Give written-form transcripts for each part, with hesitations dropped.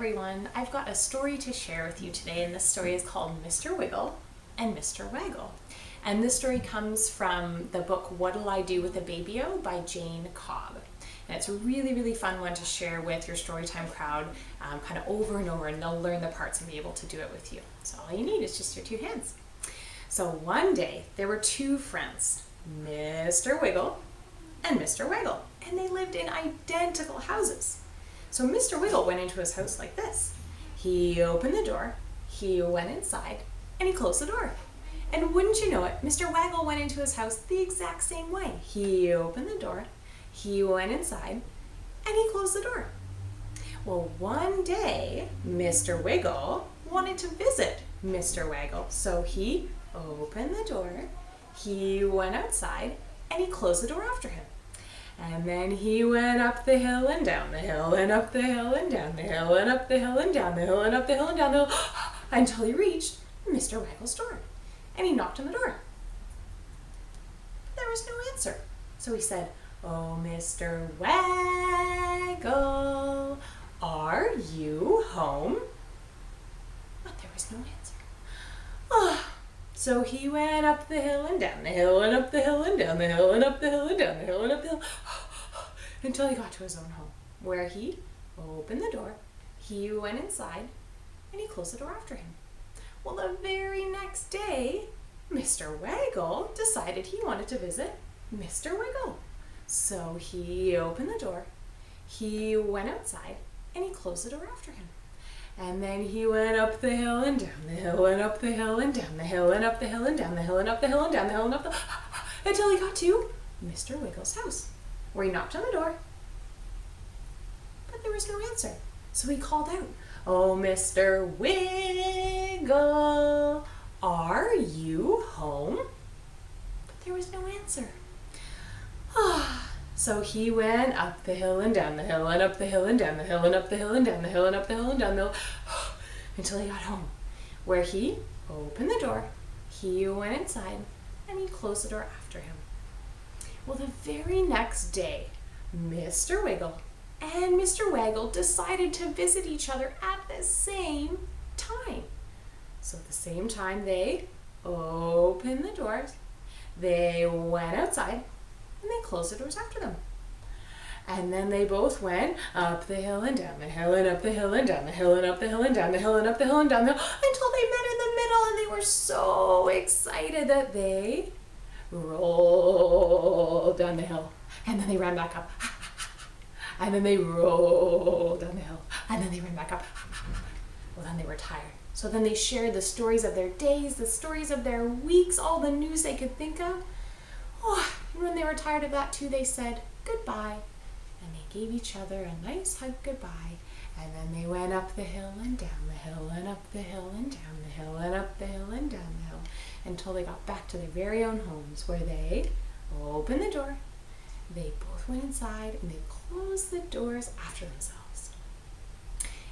everyone, I've got a story to share with you today, and this story is called Mr. Wiggle and Mr. Waggle. And this story comes from the book What'll I Do with a Baby-O by Jane Cobb. And it's a really, really fun one to share with your storytime crowd kind of over and over, and they'll learn the parts and be able to do it with you. So all you need is just your two hands. So one day there were two friends, Mr. Wiggle and Mr. Waggle, and they lived in identical houses. So Mr. Wiggle went into his house like this. He opened the door, he went inside, and he closed the door. And wouldn't you know it, Mr. Waggle went into his house the exact same way. He opened the door, he went inside, and he closed the door. Well, one day, Mr. Wiggle wanted to visit Mr. Waggle. So he opened the door, he went outside, and he closed the door after him. And then he went up the hill and down the hill and up the hill and down the hill and up the hill and down the hill and up the hill and down the hill until he reached Mr. Waggle's door. And he knocked on the door. But there was no answer. So he said, "Oh, Mr. Waggle, are you home?" But there was no answer. So he went up the hill and down the hill and up the hill and down the hill and up the hill and down the hill and up the hill until he got to his own home, where he opened the door, he went inside, and he closed the door after him. Well, the very next day, Mr. Waggle decided he wanted to visit Mr. Wiggle. So he opened the door, he went outside, and he closed the door after him. And then he went up the hill and down the hill and up the hill and down the hill and up the hill and down the hill and up the hill and down the hill and up the until he got to Mr. Wiggle's house, where he knocked on the door. But there was no answer. So he called out, "Oh, Mr. Wiggle, are you home?" But there was no answer. So he went up the hill and down the hill and up the hill and down the hill and up the hill and down the hill and up the hill and down the hill until he got home, where he opened the door, he went inside, and he closed the door after him. Well, the very next day, Mr. Wiggle and Mr. Waggle decided to visit each other at the same time. So at the same time, they opened the doors, they went outside, and they closed the doors after them. And then they both went up the hill and down the hill and up the hill and down the hill and up the hill and down the hill and up the hill and down the hill until they met in the middle, and they were so excited that they rolled down the hill. And then they ran back up. And then they rolled down the hill. And then they ran back up. Well, then they were tired. So then they shared the stories of their days, the stories of their weeks, all the news they could think of. And when they were tired of that too, they said goodbye, and they gave each other a nice hug goodbye, and then they went up the hill and down the hill and up the hill and down the hill and up the hill and down the hill until they got back to their very own homes, where they opened the door, they both went inside, and they closed the doors after themselves.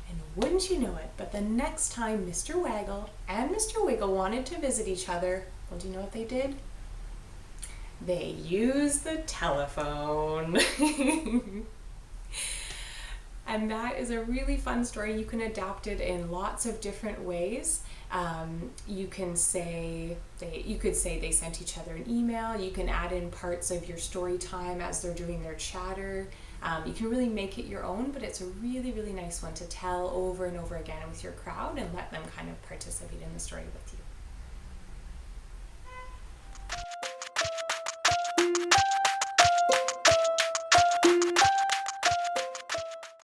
And wouldn't you know it, but the next time Mr. Waggle and Mr. Wiggle wanted to visit each other, well, do you know what they did? They used the telephone. And that is a really fun story. You can adapt it in lots of different ways. You could say they sent each other an email. You can add in parts of your story time as they're doing their chatter. You can really make it your own, but it's a really, really nice one to tell over and over again with your crowd and let them kind of participate in the story with you.